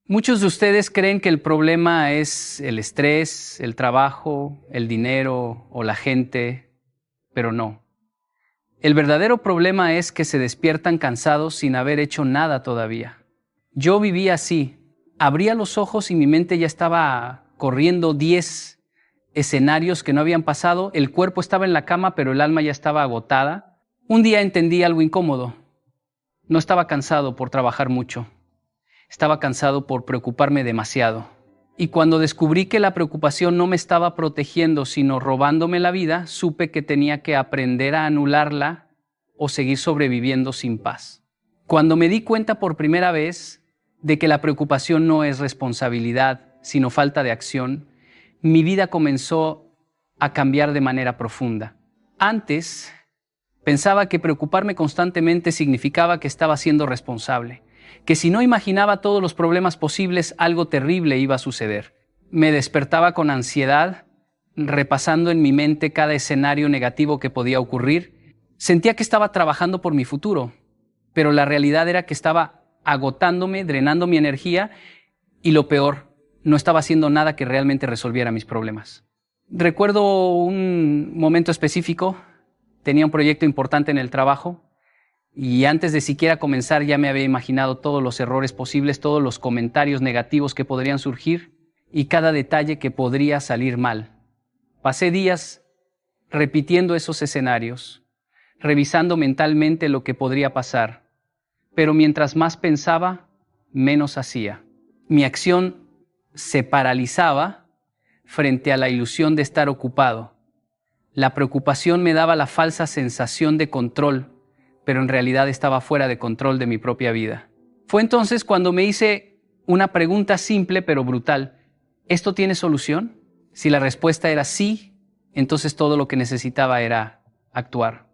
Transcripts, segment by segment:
Muchos de ustedes creen que el problema es el estrés, el trabajo, el dinero o la gente, pero no. El verdadero problema es que se despiertan cansados sin haber hecho nada todavía. Yo vivía así. Abría los ojos y mi mente ya estaba corriendo 10 escenarios que no habían pasado. El cuerpo estaba en la cama, pero el alma ya estaba agotada. Un día entendí algo incómodo. No estaba cansado por trabajar mucho. Estaba cansado por preocuparme demasiado. Y cuando descubrí que la preocupación no me estaba protegiendo, sino robándome la vida, supe que tenía que aprender a anularla o seguir sobreviviendo sin paz. Cuando me di cuenta por primera vez de que la preocupación no es responsabilidad, sino falta de acción, mi vida comenzó a cambiar de manera profunda. Antes, pensaba que preocuparme constantemente significaba que estaba siendo responsable, que si no imaginaba todos los problemas posibles, algo terrible iba a suceder. Me despertaba con ansiedad, repasando en mi mente cada escenario negativo que podía ocurrir. Sentía que estaba trabajando por mi futuro, pero la realidad era que estaba agotándome, drenando mi energía y lo peor, no estaba haciendo nada que realmente resolviera mis problemas. Recuerdo un momento específico, tenía un proyecto importante en el trabajo y antes de siquiera comenzar ya me había imaginado todos los errores posibles, todos los comentarios negativos que podrían surgir y cada detalle que podría salir mal. Pasé días repitiendo esos escenarios, revisando mentalmente lo que podría pasar, pero mientras más pensaba, menos hacía. Mi acción se paralizaba frente a la ilusión de estar ocupado. La preocupación me daba la falsa sensación de control, pero en realidad estaba fuera de control de mi propia vida. Fue entonces cuando me hice una pregunta simple pero brutal. ¿Esto tiene solución? Si la respuesta era sí, entonces todo lo que necesitaba era actuar.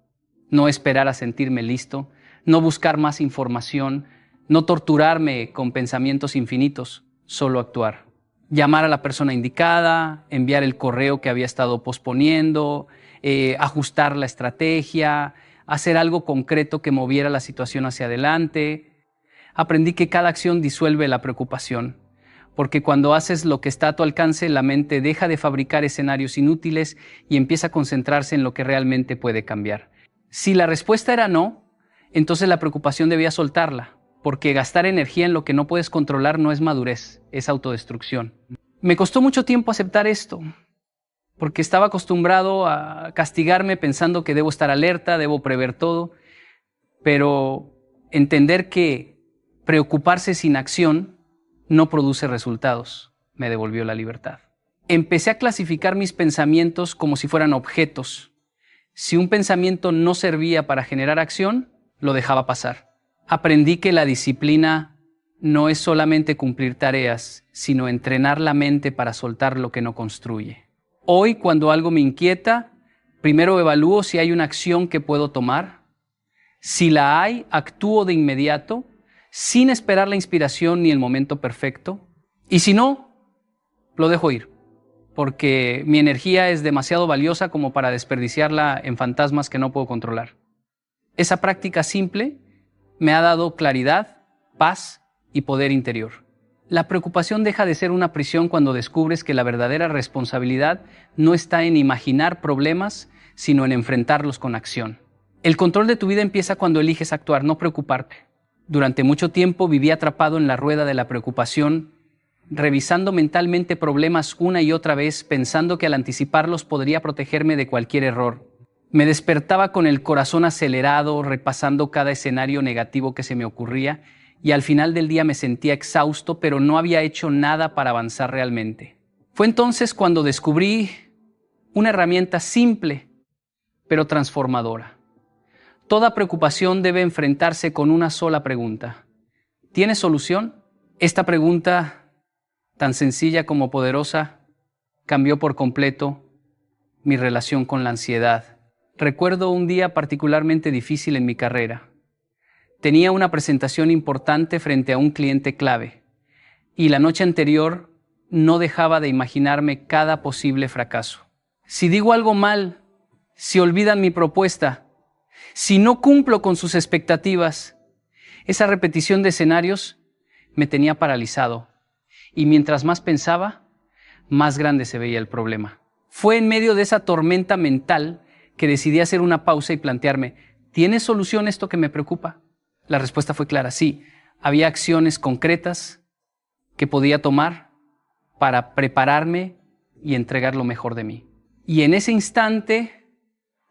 No esperar a sentirme listo, no buscar más información, no torturarme con pensamientos infinitos, solo actuar. Llamar a la persona indicada, enviar el correo que había estado posponiendo, ajustar la estrategia, hacer algo concreto que moviera la situación hacia adelante. Aprendí que cada acción disuelve la preocupación, porque cuando haces lo que está a tu alcance, la mente deja de fabricar escenarios inútiles y empieza a concentrarse en lo que realmente puede cambiar. Si la respuesta era no, entonces la preocupación debía soltarla, porque gastar energía en lo que no puedes controlar no es madurez, es autodestrucción. Me costó mucho tiempo aceptar esto, porque estaba acostumbrado a castigarme pensando que debo estar alerta, debo prever todo, pero entender que preocuparse sin acción no produce resultados, me devolvió la libertad. Empecé a clasificar mis pensamientos como si fueran objetos. Si un pensamiento no servía para generar acción, lo dejaba pasar. Aprendí que la disciplina no es solamente cumplir tareas, sino entrenar la mente para soltar lo que no construye. Hoy, cuando algo me inquieta, primero evalúo si hay una acción que puedo tomar. Si la hay, actúo de inmediato, sin esperar la inspiración ni el momento perfecto. Y si no, lo dejo ir, porque mi energía es demasiado valiosa como para desperdiciarla en fantasmas que no puedo controlar. Esa práctica simple me ha dado claridad, paz y poder interior. La preocupación deja de ser una prisión cuando descubres que la verdadera responsabilidad no está en imaginar problemas, sino en enfrentarlos con acción. El control de tu vida empieza cuando eliges actuar, no preocuparte. Durante mucho tiempo viví atrapado en la rueda de la preocupación, revisando mentalmente problemas una y otra vez, pensando que al anticiparlos podría protegerme de cualquier error. Me despertaba con el corazón acelerado, repasando cada escenario negativo que se me ocurría, y al final del día me sentía exhausto, pero no había hecho nada para avanzar realmente. Fue entonces cuando descubrí una herramienta simple, pero transformadora. Toda preocupación debe enfrentarse con una sola pregunta. ¿Tiene solución? Esta pregunta, tan sencilla como poderosa, cambió por completo mi relación con la ansiedad. Recuerdo un día particularmente difícil en mi carrera. Tenía una presentación importante frente a un cliente clave y la noche anterior no dejaba de imaginarme cada posible fracaso. Si digo algo mal, si olvidan mi propuesta, si no cumplo con sus expectativas, esa repetición de escenarios me tenía paralizado. Y mientras más pensaba, más grande se veía el problema. Fue en medio de esa tormenta mental que decidí hacer una pausa y plantearme, ¿tiene solución esto que me preocupa? La respuesta fue clara, sí. Había acciones concretas que podía tomar para prepararme y entregar lo mejor de mí. Y en ese instante,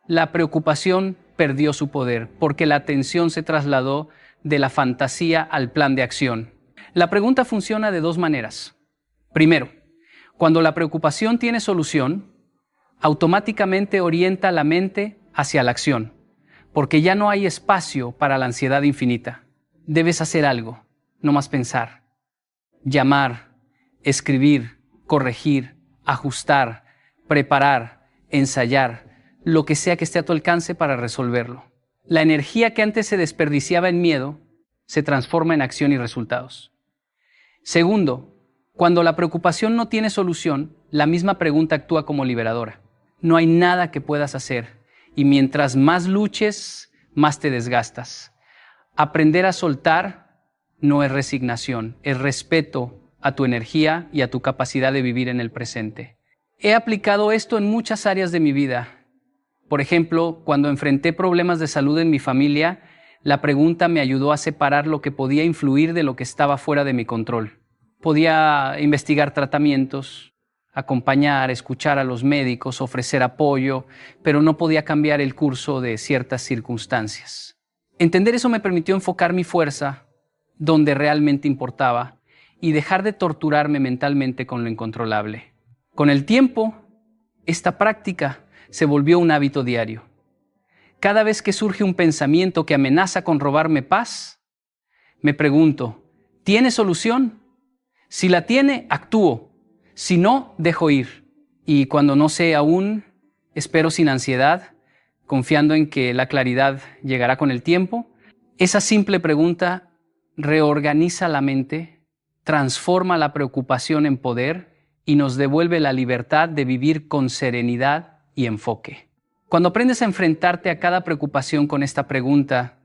la preocupación perdió su poder, porque la atención se trasladó de la fantasía al plan de acción. La pregunta funciona de dos maneras. Primero, cuando la preocupación tiene solución, automáticamente orienta la mente hacia la acción, porque ya no hay espacio para la ansiedad infinita. Debes hacer algo, no más pensar. Llamar, escribir, corregir, ajustar, preparar, ensayar, lo que sea que esté a tu alcance para resolverlo. La energía que antes se desperdiciaba en miedo se transforma en acción y resultados. Segundo, cuando la preocupación no tiene solución, la misma pregunta actúa como liberadora. No hay nada que puedas hacer y mientras más luches, más te desgastas. Aprender a soltar no es resignación, es respeto a tu energía y a tu capacidad de vivir en el presente. He aplicado esto en muchas áreas de mi vida. Por ejemplo, cuando enfrenté problemas de salud en mi familia, la pregunta me ayudó a separar lo que podía influir de lo que estaba fuera de mi control. Podía investigar tratamientos, acompañar, escuchar a los médicos, ofrecer apoyo, pero no podía cambiar el curso de ciertas circunstancias. Entender eso me permitió enfocar mi fuerza donde realmente importaba y dejar de torturarme mentalmente con lo incontrolable. Con el tiempo, esta práctica se volvió un hábito diario. Cada vez que surge un pensamiento que amenaza con robarme paz, me pregunto, ¿tiene solución? Si la tiene, actúo. Si no, dejo ir. Y cuando no sé aún, espero sin ansiedad, confiando en que la claridad llegará con el tiempo. Esa simple pregunta reorganiza la mente, transforma la preocupación en poder y nos devuelve la libertad de vivir con serenidad y enfoque. Cuando aprendes a enfrentarte a cada preocupación con esta pregunta,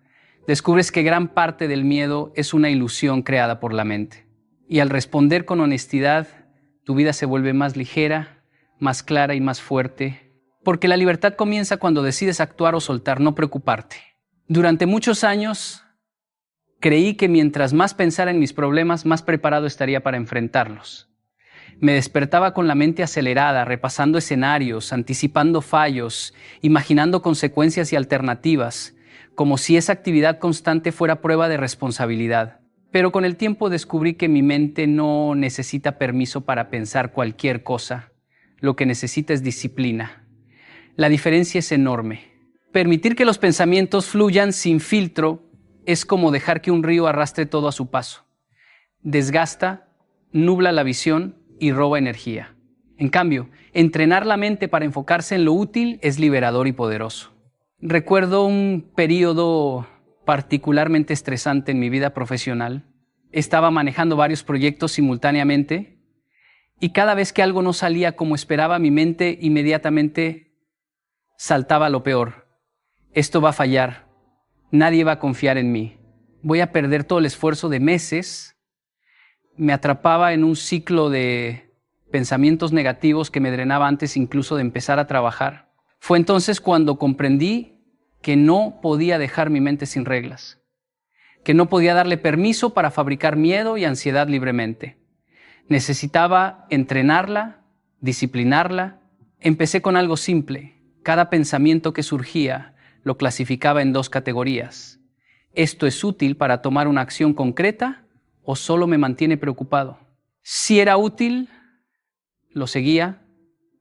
descubres que gran parte del miedo es una ilusión creada por la mente. Y al responder con honestidad, tu vida se vuelve más ligera, más clara y más fuerte, porque la libertad comienza cuando decides actuar o soltar, no preocuparte. Durante muchos años, creí que mientras más pensara en mis problemas, más preparado estaría para enfrentarlos. Me despertaba con la mente acelerada, repasando escenarios, anticipando fallos, imaginando consecuencias y alternativas, como si esa actividad constante fuera prueba de responsabilidad. Pero con el tiempo descubrí que mi mente no necesita permiso para pensar cualquier cosa. Lo que necesita es disciplina. La diferencia es enorme. Permitir que los pensamientos fluyan sin filtro es como dejar que un río arrastre todo a su paso. Desgasta, nubla la visión y roba energía. En cambio, entrenar la mente para enfocarse en lo útil es liberador y poderoso. Recuerdo un periodo particularmente estresante en mi vida profesional. Estaba manejando varios proyectos simultáneamente y cada vez que algo no salía como esperaba, mi mente inmediatamente saltaba a lo peor. Esto va a fallar. Nadie va a confiar en mí. Voy a perder todo el esfuerzo de meses. Me atrapaba en un ciclo de pensamientos negativos que me drenaba antes incluso de empezar a trabajar. Fue entonces cuando comprendí que no podía dejar mi mente sin reglas, que no podía darle permiso para fabricar miedo y ansiedad libremente. Necesitaba entrenarla, disciplinarla. Empecé con algo simple. Cada pensamiento que surgía lo clasificaba en dos categorías. ¿Esto es útil para tomar una acción concreta o solo me mantiene preocupado? Si era útil, lo seguía,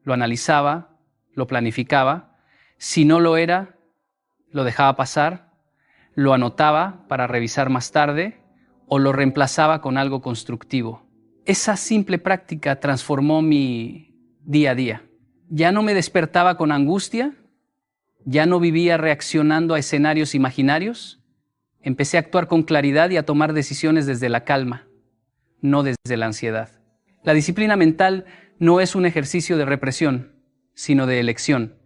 lo analizaba, lo planificaba. Si no lo era, lo dejaba pasar, lo anotaba para revisar más tarde o lo reemplazaba con algo constructivo. Esa simple práctica transformó mi día a día. Ya no me despertaba con angustia, ya no vivía reaccionando a escenarios imaginarios. Empecé a actuar con claridad y a tomar decisiones desde la calma, no desde la ansiedad. La disciplina mental no es un ejercicio de represión, sino de elección.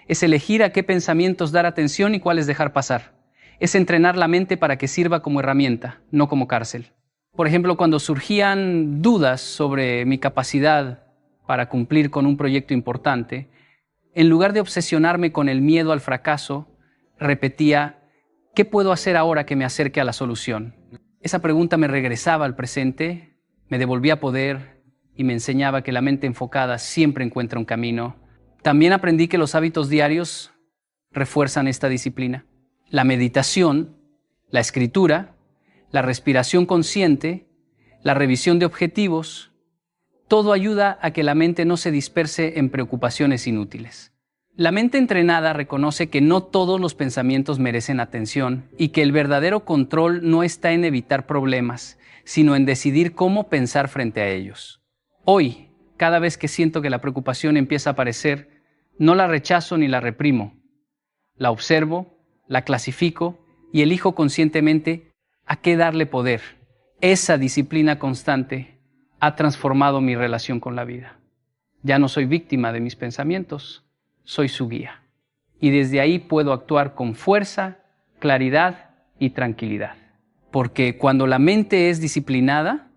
Es elegir a qué pensamientos dar atención y cuáles dejar pasar. Es entrenar la mente para que sirva como herramienta, no como cárcel. Por ejemplo, cuando surgían dudas sobre mi capacidad para cumplir con un proyecto importante, en lugar de obsesionarme con el miedo al fracaso, repetía, ¿qué puedo hacer ahora que me acerque a la solución? Esa pregunta me regresaba al presente, me devolvía poder y me enseñaba que la mente enfocada siempre encuentra un camino. También aprendí que los hábitos diarios refuerzan esta disciplina. La meditación, la escritura, la respiración consciente, la revisión de objetivos, todo ayuda a que la mente no se disperse en preocupaciones inútiles. La mente entrenada reconoce que no todos los pensamientos merecen atención y que el verdadero control no está en evitar problemas, sino en decidir cómo pensar frente a ellos. Hoy, cada vez que siento que la preocupación empieza a aparecer, no la rechazo ni la reprimo. La observo, la clasifico y elijo conscientemente a qué darle poder. Esa disciplina constante ha transformado mi relación con la vida. Ya no soy víctima de mis pensamientos, soy su guía. Y desde ahí puedo actuar con fuerza, claridad y tranquilidad. Porque cuando la mente es disciplinada,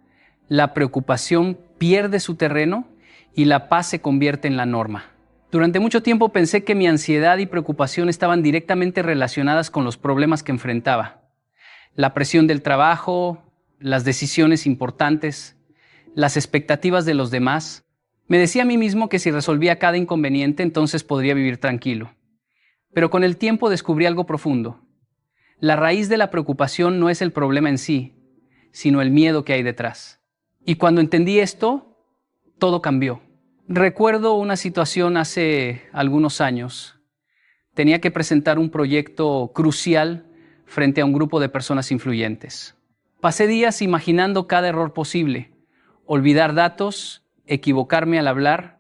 la preocupación pierde su terreno y la paz se convierte en la norma. Durante mucho tiempo pensé que mi ansiedad y preocupación estaban directamente relacionadas con los problemas que enfrentaba. La presión del trabajo, las decisiones importantes, las expectativas de los demás. Me decía a mí mismo que si resolvía cada inconveniente, entonces podría vivir tranquilo. Pero con el tiempo descubrí algo profundo. La raíz de la preocupación no es el problema en sí, sino el miedo que hay detrás. Y cuando entendí esto, todo cambió. Recuerdo una situación hace algunos años. Tenía que presentar un proyecto crucial frente a un grupo de personas influyentes. Pasé días imaginando cada error posible, olvidar datos, equivocarme al hablar,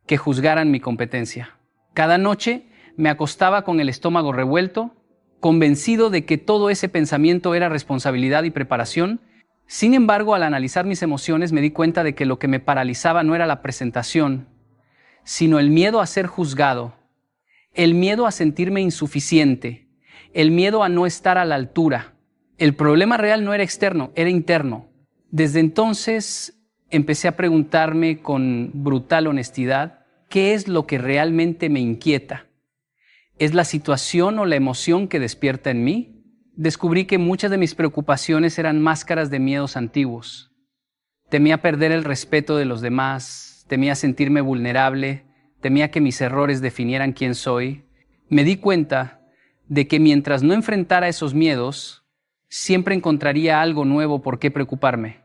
que juzgaran mi competencia. Cada noche me acostaba con el estómago revuelto, convencido de que todo ese pensamiento era responsabilidad y preparación. Sin embargo, al analizar mis emociones me di cuenta de que lo que me paralizaba no era la presentación, sino el miedo a ser juzgado, el miedo a sentirme insuficiente, el miedo a no estar a la altura. El problema real no era externo, era interno. Desde entonces empecé a preguntarme con brutal honestidad, ¿qué es lo que realmente me inquieta? ¿Es la situación o la emoción que despierta en mí? Descubrí que muchas de mis preocupaciones eran máscaras de miedos antiguos. Temía perder el respeto de los demás, temía sentirme vulnerable, temía que mis errores definieran quién soy. Me di cuenta de que mientras no enfrentara esos miedos, siempre encontraría algo nuevo por qué preocuparme.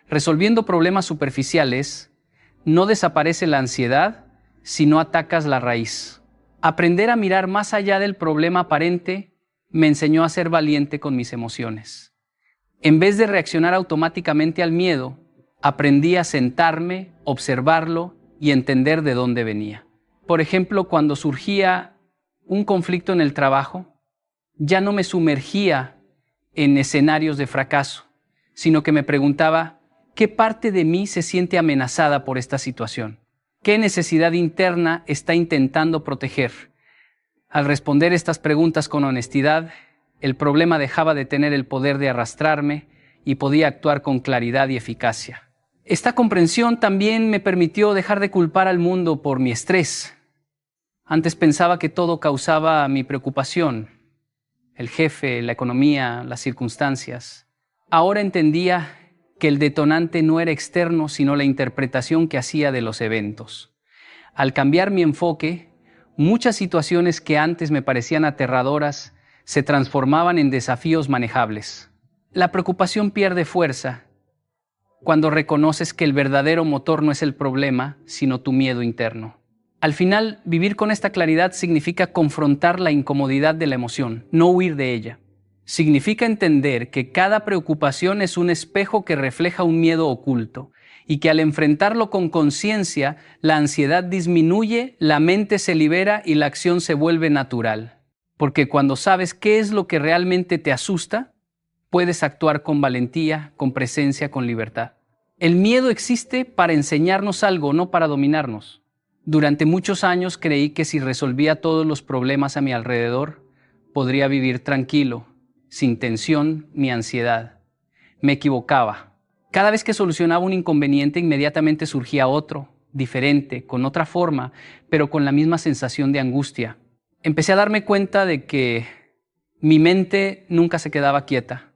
Resolviendo problemas superficiales, no desaparece la ansiedad si no atacas la raíz. Aprender a mirar más allá del problema aparente me enseñó a ser valiente con mis emociones. En vez de reaccionar automáticamente al miedo, aprendí a sentarme, observarlo y entender de dónde venía. Por ejemplo, cuando surgía un conflicto en el trabajo, ya no me sumergía en escenarios de fracaso, sino que me preguntaba, ¿qué parte de mí se siente amenazada por esta situación? ¿Qué necesidad interna está intentando proteger? Al responder estas preguntas con honestidad, el problema dejaba de tener el poder de arrastrarme y podía actuar con claridad y eficacia. Esta comprensión también me permitió dejar de culpar al mundo por mi estrés. Antes pensaba que todo causaba mi preocupación, el jefe, la economía, las circunstancias. Ahora entendía que el detonante no era externo, sino la interpretación que hacía de los eventos. Al cambiar mi enfoque, muchas situaciones que antes me parecían aterradoras se transformaban en desafíos manejables. La preocupación pierde fuerza cuando reconoces que el verdadero motor no es el problema, sino tu miedo interno. Al final, vivir con esta claridad significa confrontar la incomodidad de la emoción, no huir de ella. Significa entender que cada preocupación es un espejo que refleja un miedo oculto y que al enfrentarlo con conciencia, la ansiedad disminuye, la mente se libera y la acción se vuelve natural. Porque cuando sabes qué es lo que realmente te asusta, puedes actuar con valentía, con presencia, con libertad. El miedo existe para enseñarnos algo, no para dominarnos. Durante muchos años creí que si resolvía todos los problemas a mi alrededor, podría vivir tranquilo, sin tensión ni ansiedad. Me equivocaba. Cada vez que solucionaba un inconveniente, inmediatamente surgía otro, diferente, con otra forma, pero con la misma sensación de angustia. Empecé a darme cuenta de que mi mente nunca se quedaba quieta.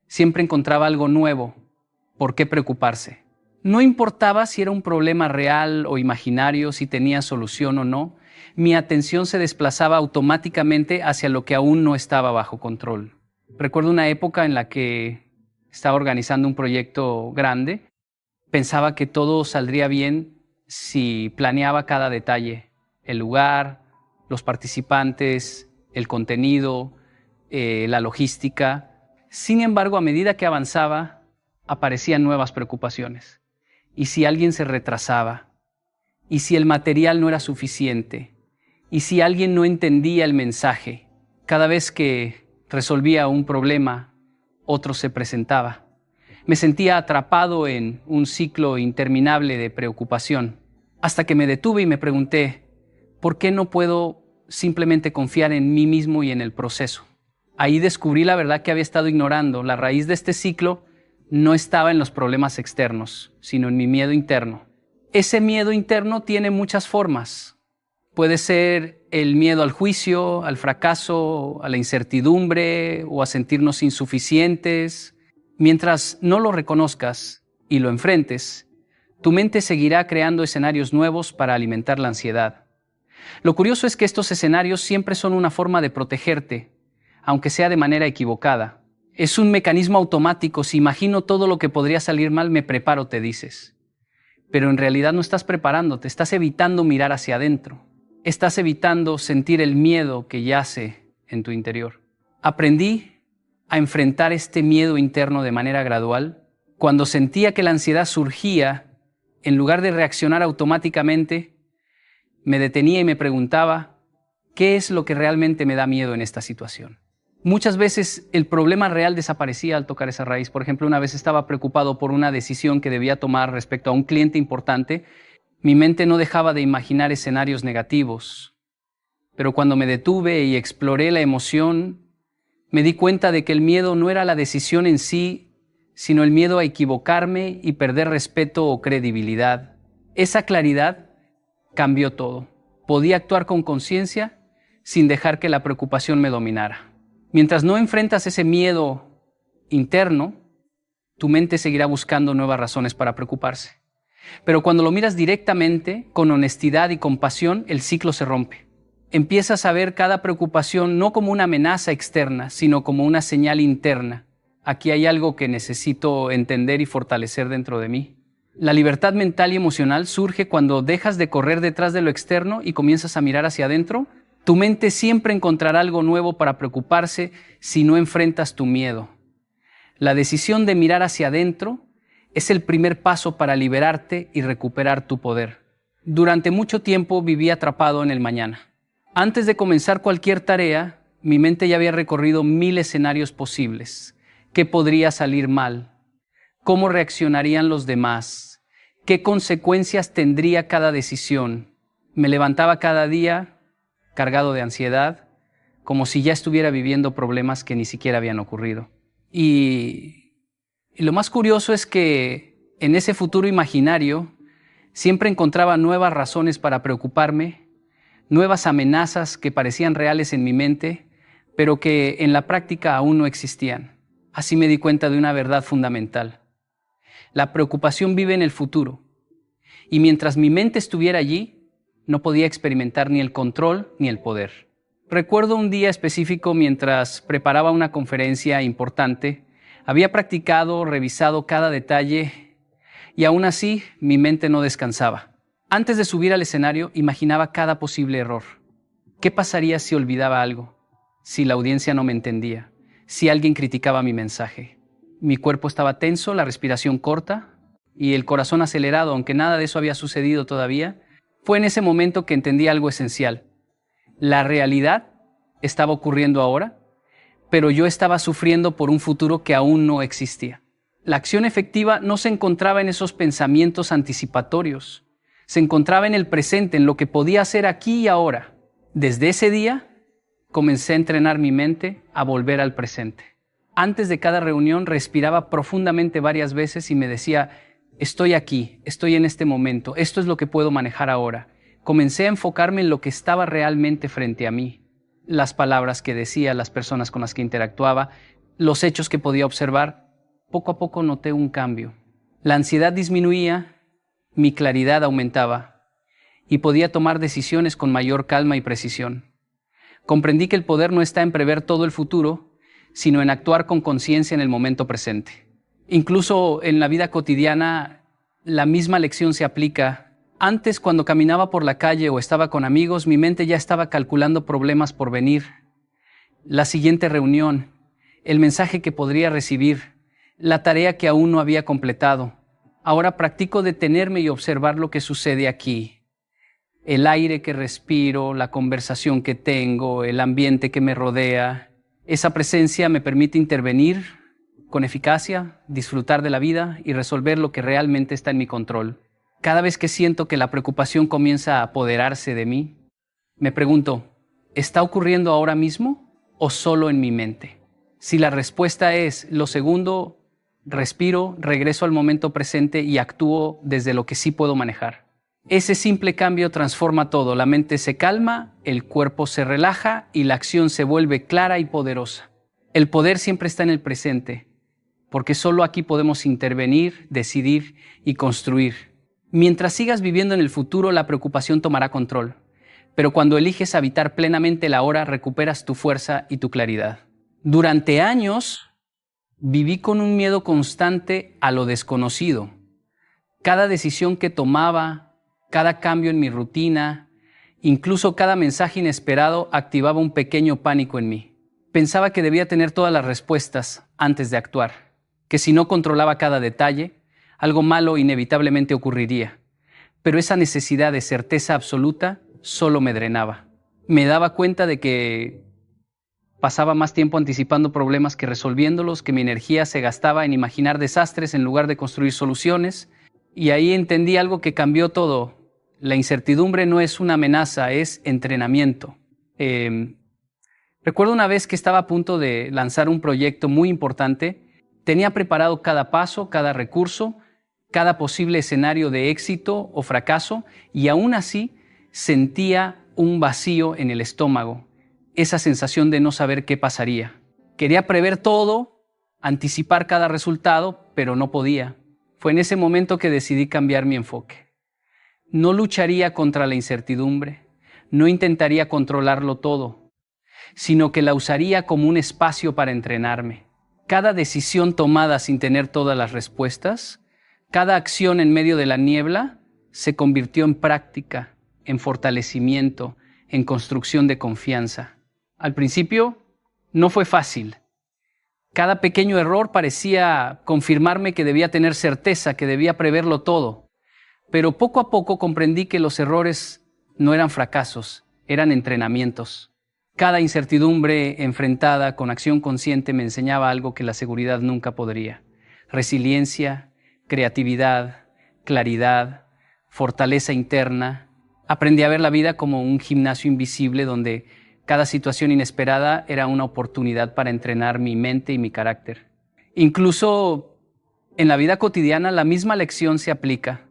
Siempre encontraba algo nuevo. ¿Por qué preocuparse? No importaba si era un problema real o imaginario, si tenía solución o no, mi atención se desplazaba automáticamente hacia lo que aún no estaba bajo control. Recuerdo una época en la que estaba organizando un proyecto grande. Pensaba que todo saldría bien si planeaba cada detalle, el lugar, los participantes, el contenido, la logística. Sin embargo, a medida que avanzaba, aparecían nuevas preocupaciones. ¿Y si alguien se retrasaba? ¿Y si el material no era suficiente? ¿Y si alguien no entendía el mensaje? Cada vez que resolvía un problema, otro se presentaba. Me sentía atrapado en un ciclo interminable de preocupación, hasta que me detuve y me pregunté, ¿por qué no puedo simplemente confiar en mí mismo y en el proceso? Ahí descubrí la verdad que había estado ignorando. La raíz de este ciclo no estaba en los problemas externos, sino en mi miedo interno. Ese miedo interno tiene muchas formas. Puede ser el miedo al juicio, al fracaso, a la incertidumbre o a sentirnos insuficientes. Mientras no lo reconozcas y lo enfrentes, tu mente seguirá creando escenarios nuevos para alimentar la ansiedad. Lo curioso es que estos escenarios siempre son una forma de protegerte, aunque sea de manera equivocada. Es un mecanismo automático. Si imagino todo lo que podría salir mal, me preparo, te dices. Pero en realidad no estás preparándote, estás evitando mirar hacia adentro. Estás evitando sentir el miedo que yace en tu interior. Aprendí a enfrentar este miedo interno de manera gradual. Cuando sentía que la ansiedad surgía, en lugar de reaccionar automáticamente, me detenía y me preguntaba, ¿qué es lo que realmente me da miedo en esta situación? Muchas veces el problema real desaparecía al tocar esa raíz. Por ejemplo, una vez estaba preocupado por una decisión que debía tomar respecto a un cliente importante. Mi mente no dejaba de imaginar escenarios negativos. Pero cuando me detuve y exploré la emoción, me di cuenta de que el miedo no era la decisión en sí, sino el miedo a equivocarme y perder respeto o credibilidad. Esa claridad cambió todo. Podía actuar con conciencia sin dejar que la preocupación me dominara. Mientras no enfrentas ese miedo interno, tu mente seguirá buscando nuevas razones para preocuparse. Pero cuando lo miras directamente, con honestidad y compasión, el ciclo se rompe. Empiezas a ver cada preocupación no como una amenaza externa, sino como una señal interna. Aquí hay algo que necesito entender y fortalecer dentro de mí. La libertad mental y emocional surge cuando dejas de correr detrás de lo externo y comienzas a mirar hacia adentro. Tu mente siempre encontrará algo nuevo para preocuparse si no enfrentas tu miedo. La decisión de mirar hacia adentro es el primer paso para liberarte y recuperar tu poder. Durante mucho tiempo viví atrapado en el mañana. Antes de comenzar cualquier tarea, mi mente ya había recorrido 1000 escenarios posibles. ¿Qué podría salir mal? ¿Cómo reaccionarían los demás? ¿Qué consecuencias tendría cada decisión? Me levantaba cada día cargado de ansiedad, como si ya estuviera viviendo problemas que ni siquiera habían ocurrido. Y lo más curioso es que en ese futuro imaginario siempre encontraba nuevas razones para preocuparme, nuevas amenazas que parecían reales en mi mente, pero que en la práctica aún no existían. Así me di cuenta de una verdad fundamental. La preocupación vive en el futuro, y mientras mi mente estuviera allí, no podía experimentar ni el control ni el poder. Recuerdo un día específico mientras preparaba una conferencia importante. Había practicado, revisado cada detalle y aún así mi mente no descansaba. Antes de subir al escenario imaginaba cada posible error. ¿Qué pasaría si olvidaba algo? Si la audiencia no me entendía, si alguien criticaba mi mensaje. Mi cuerpo estaba tenso, la respiración corta y el corazón acelerado, aunque nada de eso había sucedido todavía. Fue en ese momento que entendí algo esencial. La realidad estaba ocurriendo ahora, pero yo estaba sufriendo por un futuro que aún no existía. La acción efectiva no se encontraba en esos pensamientos anticipatorios, se encontraba en el presente, en lo que podía hacer aquí y ahora. Desde ese día, comencé a entrenar mi mente a volver al presente. Antes de cada reunión respiraba profundamente varias veces y me decía, estoy aquí, estoy en este momento, esto es lo que puedo manejar ahora. Comencé a enfocarme en lo que estaba realmente frente a mí, las palabras que decía, las personas con las que interactuaba, los hechos que podía observar. Poco a poco noté un cambio. La ansiedad disminuía, mi claridad aumentaba y podía tomar decisiones con mayor calma y precisión. Comprendí que el poder no está en prever todo el futuro, sino en actuar con conciencia en el momento presente. Incluso en la vida cotidiana, la misma lección se aplica. Antes, cuando caminaba por la calle o estaba con amigos, mi mente ya estaba calculando problemas por venir, la siguiente reunión, el mensaje que podría recibir, la tarea que aún no había completado. Ahora practico detenerme y observar lo que sucede aquí. El aire que respiro, la conversación que tengo, el ambiente que me rodea. Esa presencia me permite intervenir con eficacia, disfrutar de la vida y resolver lo que realmente está en mi control. Cada vez que siento que la preocupación comienza a apoderarse de mí, me pregunto, ¿está ocurriendo ahora mismo o solo en mi mente? Si la respuesta es lo segundo, respiro, regreso al momento presente y actúo desde lo que sí puedo manejar. Ese simple cambio transforma todo. La mente se calma, el cuerpo se relaja y la acción se vuelve clara y poderosa. El poder siempre está en el presente, porque solo aquí podemos intervenir, decidir y construir. Mientras sigas viviendo en el futuro, la preocupación tomará control. Pero cuando eliges habitar plenamente el ahora, recuperas tu fuerza y tu claridad. Durante años, viví con un miedo constante a lo desconocido. Cada decisión que tomaba, cada cambio en mi rutina, incluso cada mensaje inesperado activaba un pequeño pánico en mí. Pensaba que debía tener todas las respuestas antes de actuar, que si no controlaba cada detalle, algo malo inevitablemente ocurriría. Pero esa necesidad de certeza absoluta solo me drenaba. Me daba cuenta de que pasaba más tiempo anticipando problemas que resolviéndolos, que mi energía se gastaba en imaginar desastres en lugar de construir soluciones. Y ahí entendí algo que cambió todo. La incertidumbre no es una amenaza, es entrenamiento. Recuerdo una vez que estaba a punto de lanzar un proyecto muy importante. Tenía preparado cada paso, cada recurso, cada posible escenario de éxito o fracaso, y aún así sentía un vacío en el estómago, esa sensación de no saber qué pasaría. Quería prever todo, anticipar cada resultado, pero no podía. Fue en ese momento que decidí cambiar mi enfoque. No lucharía contra la incertidumbre, no intentaría controlarlo todo, sino que la usaría como un espacio para entrenarme. Cada decisión tomada sin tener todas las respuestas, cada acción en medio de la niebla, se convirtió en práctica, en fortalecimiento, en construcción de confianza. Al principio, no fue fácil. Cada pequeño error parecía confirmarme que debía tener certeza, que debía preverlo todo. Pero poco a poco comprendí que los errores no eran fracasos, eran entrenamientos. Cada incertidumbre enfrentada con acción consciente me enseñaba algo que la seguridad nunca podría. Resiliencia, creatividad, claridad, fortaleza interna. Aprendí a ver la vida como un gimnasio invisible donde cada situación inesperada era una oportunidad para entrenar mi mente y mi carácter. Incluso en la vida cotidiana la misma lección se aplica.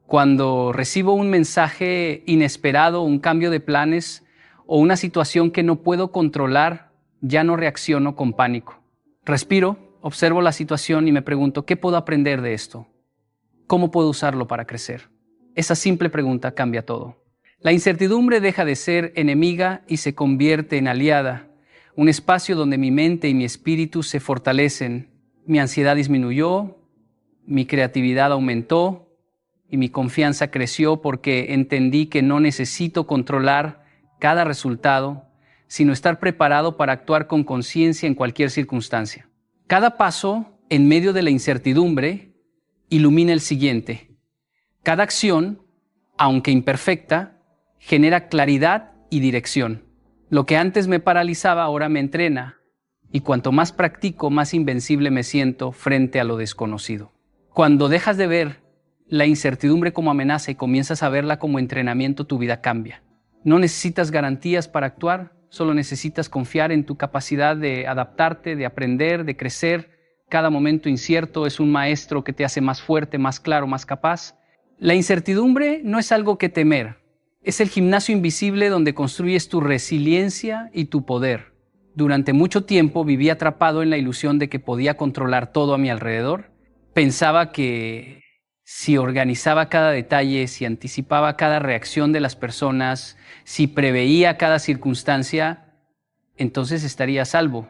Cuando recibo un mensaje inesperado, un cambio de planes o una situación que no puedo controlar, ya no reacciono con pánico. Respiro, observo la situación y me pregunto, ¿qué puedo aprender de esto? ¿Cómo puedo usarlo para crecer? Esa simple pregunta cambia todo. La incertidumbre deja de ser enemiga y se convierte en aliada, un espacio donde mi mente y mi espíritu se fortalecen. Mi ansiedad disminuyó, mi creatividad aumentó y mi confianza creció porque entendí que no necesito controlar cada resultado, sino estar preparado para actuar con conciencia en cualquier circunstancia. Cada paso en medio de la incertidumbre ilumina el siguiente. Cada acción, aunque imperfecta, genera claridad y dirección. Lo que antes me paralizaba ahora me entrena, y cuanto más practico, más invencible me siento frente a lo desconocido. Cuando dejas de ver la incertidumbre como amenaza y comienzas a verla como entrenamiento, tu vida cambia. No necesitas garantías para actuar, solo necesitas confiar en tu capacidad de adaptarte, de aprender, de crecer. Cada momento incierto es un maestro que te hace más fuerte, más claro, más capaz. La incertidumbre no es algo que temer, es el gimnasio invisible donde construyes tu resiliencia y tu poder. Durante mucho tiempo viví atrapado en la ilusión de que podía controlar todo a mi alrededor. Pensaba que si organizaba cada detalle, si anticipaba cada reacción de las personas, si preveía cada circunstancia, entonces estaría a salvo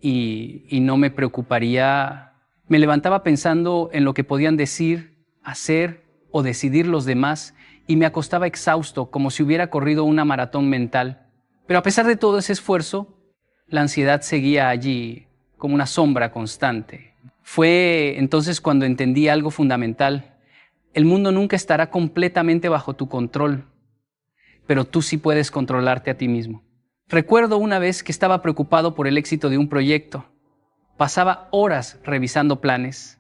y no me preocuparía. Me levantaba pensando en lo que podían decir, hacer o decidir los demás y me acostaba exhausto, como si hubiera corrido una maratón mental. Pero a pesar de todo ese esfuerzo, la ansiedad seguía allí como una sombra constante. Fue entonces cuando entendí algo fundamental. El mundo nunca estará completamente bajo tu control, pero tú sí puedes controlarte a ti mismo. Recuerdo una vez que estaba preocupado por el éxito de un proyecto. Pasaba horas revisando planes,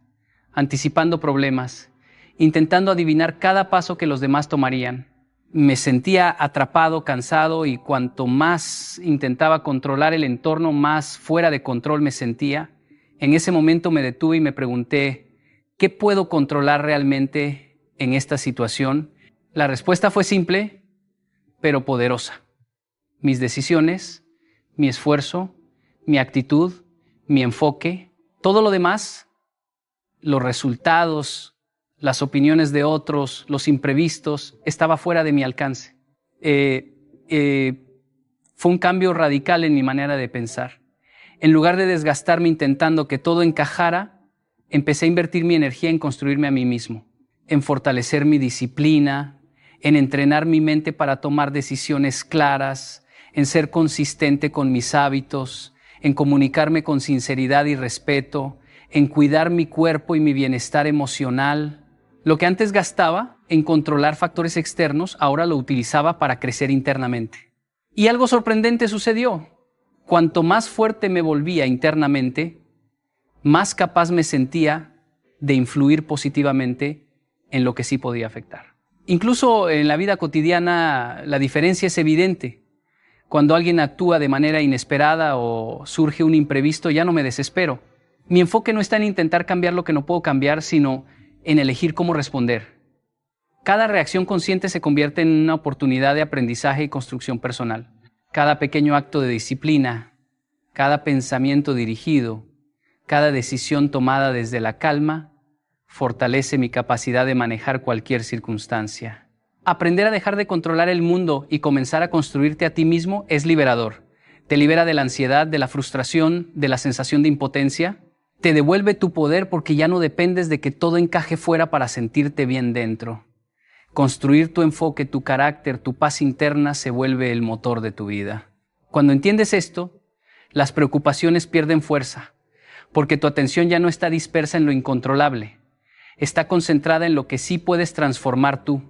anticipando problemas, intentando adivinar cada paso que los demás tomarían. Me sentía atrapado, cansado y cuanto más intentaba controlar el entorno, más fuera de control me sentía. En ese momento me detuve y me pregunté, ¿qué puedo controlar realmente en esta situación? La respuesta fue simple, pero poderosa. Mis decisiones, mi esfuerzo, mi actitud, mi enfoque, todo lo demás, los resultados, las opiniones de otros, los imprevistos, estaba fuera de mi alcance. Fue un cambio radical en mi manera de pensar. En lugar de desgastarme intentando que todo encajara, empecé a invertir mi energía en construirme a mí mismo, en fortalecer mi disciplina, en entrenar mi mente para tomar decisiones claras, en ser consistente con mis hábitos, en comunicarme con sinceridad y respeto, en cuidar mi cuerpo y mi bienestar emocional. Lo que antes gastaba en controlar factores externos, ahora lo utilizaba para crecer internamente. Y algo sorprendente sucedió. Cuanto más fuerte me volvía internamente, más capaz me sentía de influir positivamente en lo que sí podía afectar. Incluso en la vida cotidiana la diferencia es evidente. Cuando alguien actúa de manera inesperada o surge un imprevisto, ya no me desespero. Mi enfoque no está en intentar cambiar lo que no puedo cambiar, sino en elegir cómo responder. Cada reacción consciente se convierte en una oportunidad de aprendizaje y construcción personal. Cada pequeño acto de disciplina, cada pensamiento dirigido, cada decisión tomada desde la calma, fortalece mi capacidad de manejar cualquier circunstancia. Aprender a dejar de controlar el mundo y comenzar a construirte a ti mismo es liberador. Te libera de la ansiedad, de la frustración, de la sensación de impotencia. Te devuelve tu poder porque ya no dependes de que todo encaje fuera para sentirte bien dentro. Construir tu enfoque, tu carácter, tu paz interna se vuelve el motor de tu vida. Cuando entiendes esto, las preocupaciones pierden fuerza, porque tu atención ya no está dispersa en lo incontrolable. Está concentrada en lo que sí puedes transformar tú.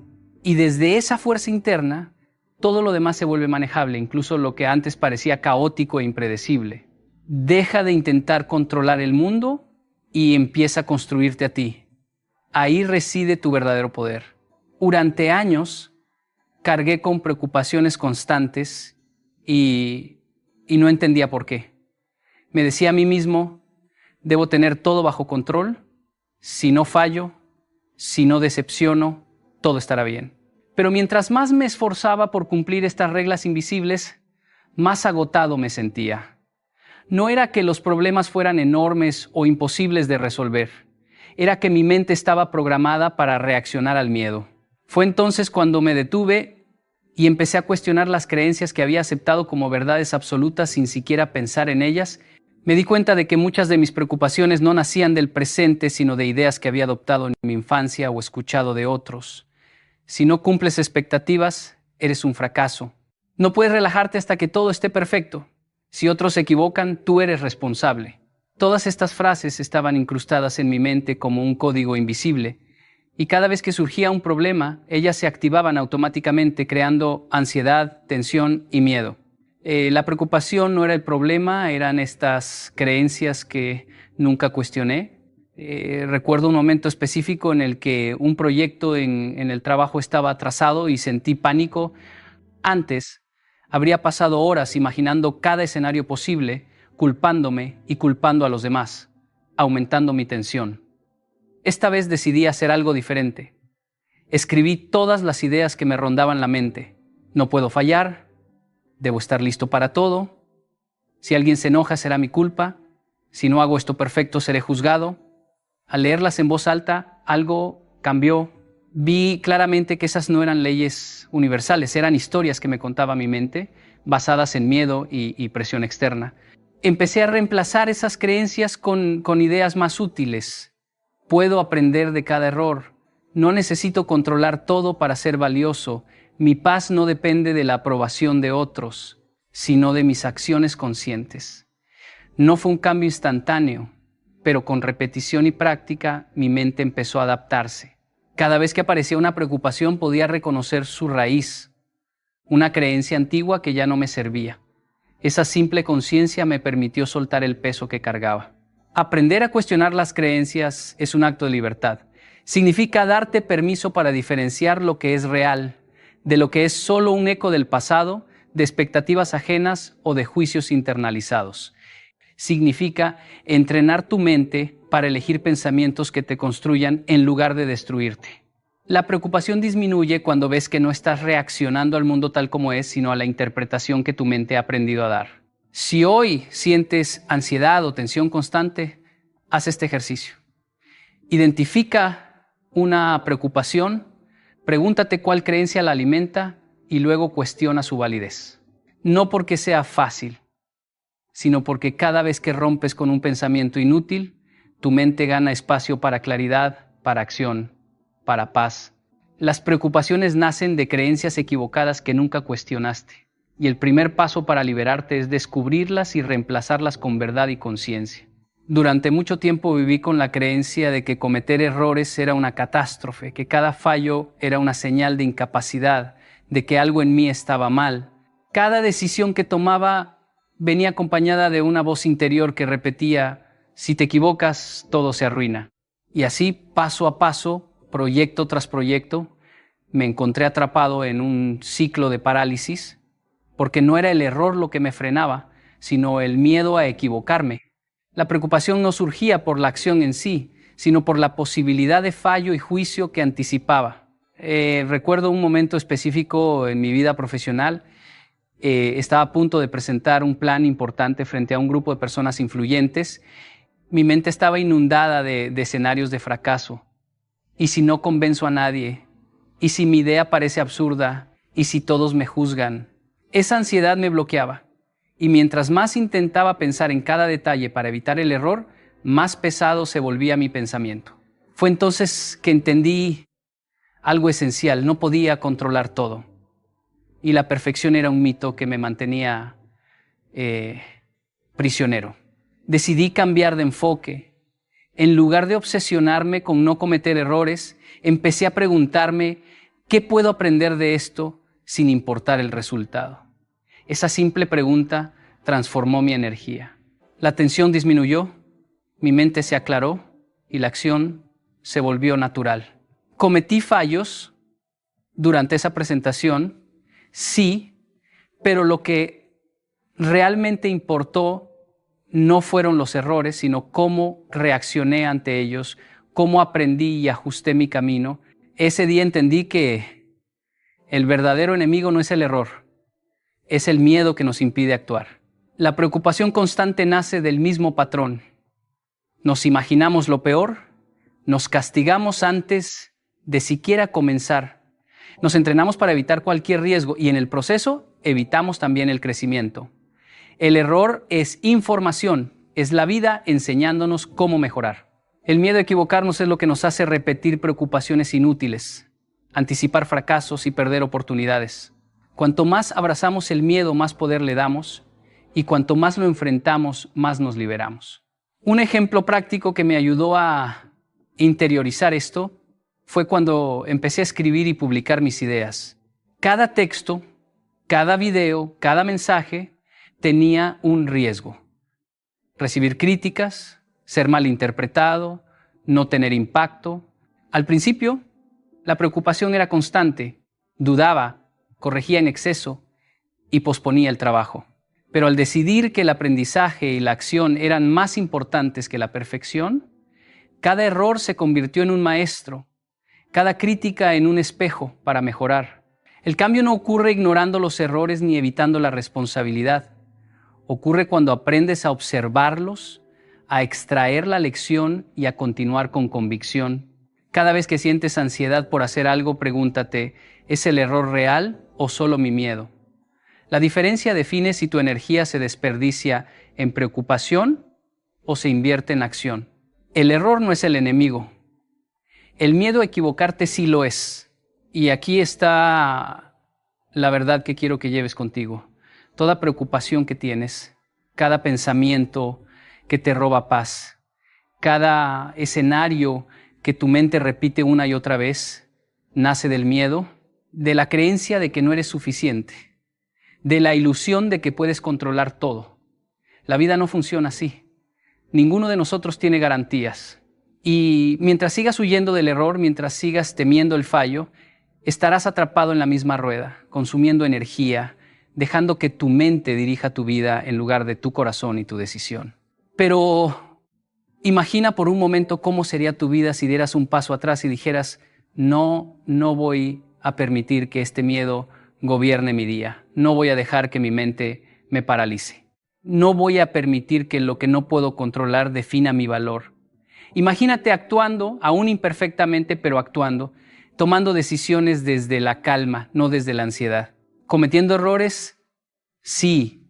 Y desde esa fuerza interna, todo lo demás se vuelve manejable, incluso lo que antes parecía caótico e impredecible. Deja de intentar controlar el mundo y empieza a construirte a ti. Ahí reside tu verdadero poder. Durante años cargué con preocupaciones constantes y no entendía por qué. Me decía a mí mismo, debo tener todo bajo control. Si no fallo, si no decepciono, todo estará bien. Pero mientras más me esforzaba por cumplir estas reglas invisibles, más agotado me sentía. No era que los problemas fueran enormes o imposibles de resolver. Era que mi mente estaba programada para reaccionar al miedo. Fue entonces cuando me detuve y empecé a cuestionar las creencias que había aceptado como verdades absolutas sin siquiera pensar en ellas. Me di cuenta de que muchas de mis preocupaciones no nacían del presente, sino de ideas que había adoptado en mi infancia o escuchado de otros. Si no cumples expectativas, eres un fracaso. No puedes relajarte hasta que todo esté perfecto. Si otros se equivocan, tú eres responsable. Todas estas frases estaban incrustadas en mi mente como un código invisible, y cada vez que surgía un problema, ellas se activaban automáticamente, creando ansiedad, tensión y miedo. La preocupación no era el problema, eran estas creencias que nunca cuestioné. Recuerdo un momento específico en el que un proyecto en el trabajo estaba atrasado y sentí pánico. Antes Habría pasado horas imaginando cada escenario posible, culpándome y culpando a los demás, aumentando mi tensión. Esta vez decidí hacer algo diferente. Escribí todas las ideas que me rondaban la mente. No puedo fallar, debo estar listo para todo. Si alguien se enoja será mi culpa. Si no hago esto perfecto seré juzgado. Al leerlas en voz alta, algo cambió. Vi claramente que esas no eran leyes universales, eran historias que me contaba mi mente, basadas en miedo y presión externa. Empecé a reemplazar esas creencias con ideas más útiles. Puedo aprender de cada error. No necesito controlar todo para ser valioso. Mi paz no depende de la aprobación de otros, sino de mis acciones conscientes. No fue un cambio instantáneo, pero con repetición y práctica mi mente empezó a adaptarse. Cada vez que aparecía una preocupación podía reconocer su raíz, una creencia antigua que ya no me servía. Esa simple conciencia me permitió soltar el peso que cargaba. Aprender a cuestionar las creencias es un acto de libertad. Significa darte permiso para diferenciar lo que es real de lo que es solo un eco del pasado, de expectativas ajenas o de juicios internalizados. Significa entrenar tu mente para elegir pensamientos que te construyan en lugar de destruirte. La preocupación disminuye cuando ves que no estás reaccionando al mundo tal como es, sino a la interpretación que tu mente ha aprendido a dar. Si hoy sientes ansiedad o tensión constante, haz este ejercicio. Identifica una preocupación, pregúntate cuál creencia la alimenta y luego cuestiona su validez. No porque sea fácil, sino porque cada vez que rompes con un pensamiento inútil, tu mente gana espacio para claridad, para acción, para paz. Las preocupaciones nacen de creencias equivocadas que nunca cuestionaste, y el primer paso para liberarte es descubrirlas y reemplazarlas con verdad y conciencia. Durante mucho tiempo viví con la creencia de que cometer errores era una catástrofe, que cada fallo era una señal de incapacidad, de que algo en mí estaba mal. Cada decisión que tomaba venía acompañada de una voz interior que repetía: si te equivocas, todo se arruina. Y así, paso a paso, proyecto tras proyecto, me encontré atrapado en un ciclo de parálisis, porque no era el error lo que me frenaba, sino el miedo a equivocarme. La preocupación no surgía por la acción en sí, sino por la posibilidad de fallo y juicio que anticipaba. Recuerdo un momento específico en mi vida profesional. Estaba a punto de presentar un plan importante frente a un grupo de personas influyentes. Mi mente estaba inundada de escenarios de fracaso. ¿Y si no convenzo a nadie? ¿Y si mi idea parece absurda? ¿Y si todos me juzgan? Esa ansiedad me bloqueaba. Y mientras más intentaba pensar en cada detalle para evitar el error, más pesado se volvía mi pensamiento. Fue entonces que entendí algo esencial: no podía controlar todo. Y la perfección era un mito que me mantenía prisionero. Decidí cambiar de enfoque. En lugar de obsesionarme con no cometer errores, empecé a preguntarme: ¿qué puedo aprender de esto sin importar el resultado? Esa simple pregunta transformó mi energía. La tensión disminuyó, mi mente se aclaró y la acción se volvió natural. Cometí fallos durante esa presentación, sí, pero lo que realmente importó no fueron los errores, sino cómo reaccioné ante ellos, cómo aprendí y ajusté mi camino. Ese día entendí que el verdadero enemigo no es el error, es el miedo que nos impide actuar. La preocupación constante nace del mismo patrón. Nos imaginamos lo peor, nos castigamos antes de siquiera comenzar. Nos entrenamos para evitar cualquier riesgo y en el proceso evitamos también el crecimiento. El error es información, es la vida enseñándonos cómo mejorar. El miedo a equivocarnos es lo que nos hace repetir preocupaciones inútiles, anticipar fracasos y perder oportunidades. Cuanto más abrazamos el miedo, más poder le damos, y cuanto más lo enfrentamos, más nos liberamos. Un ejemplo práctico que me ayudó a interiorizar esto fue cuando empecé a escribir y publicar mis ideas. Cada texto, cada video, cada mensaje tenía un riesgo: recibir críticas, ser malinterpretado, no tener impacto. Al principio, la preocupación era constante, dudaba, corregía en exceso, y posponía el trabajo. Pero al decidir que el aprendizaje y la acción eran más importantes que la perfección, cada error se convirtió en un maestro, cada crítica en un espejo para mejorar. El cambio no ocurre ignorando los errores ni evitando la responsabilidad. Ocurre cuando aprendes a observarlos, a extraer la lección y a continuar con convicción. Cada vez que sientes ansiedad por hacer algo, pregúntate, ¿es el error real o solo mi miedo? La diferencia define si tu energía se desperdicia en preocupación o se invierte en acción. El error no es el enemigo. El miedo a equivocarte sí lo es. Y aquí está la verdad que quiero que lleves contigo. Toda preocupación que tienes, cada pensamiento que te roba paz, cada escenario que tu mente repite una y otra vez, nace del miedo, de la creencia de que no eres suficiente, de la ilusión de que puedes controlar todo. La vida no funciona así. Ninguno de nosotros tiene garantías. Y mientras sigas huyendo del error, mientras sigas temiendo el fallo, estarás atrapado en la misma rueda, consumiendo energía, dejando que tu mente dirija tu vida en lugar de tu corazón y tu decisión. Pero imagina por un momento cómo sería tu vida si dieras un paso atrás y dijeras, no voy a permitir que este miedo gobierne mi día. No voy a dejar que mi mente me paralice. No voy a permitir que lo que no puedo controlar defina mi valor. Imagínate actuando, aún imperfectamente, pero actuando, tomando decisiones desde la calma, no desde la ansiedad. Cometiendo errores, sí,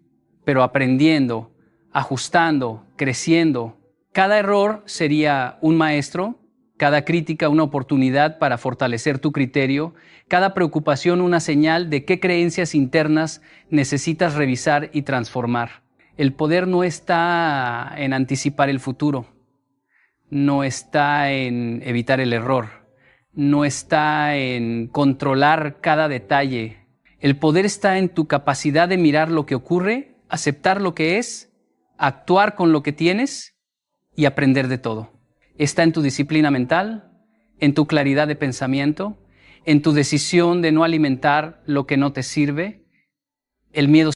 pero aprendiendo, ajustando, creciendo. Cada error sería un maestro, cada crítica una oportunidad para fortalecer tu criterio, cada preocupación una señal de qué creencias internas necesitas revisar y transformar. El poder no está en anticipar el futuro, no está en evitar el error, no está en controlar cada detalle. El poder está en tu capacidad de mirar lo que ocurre, aceptar lo que es, actuar con lo que tienes y aprender de todo. Está en tu disciplina mental, en tu claridad de pensamiento, en tu decisión de no alimentar lo que no te sirve. El miedo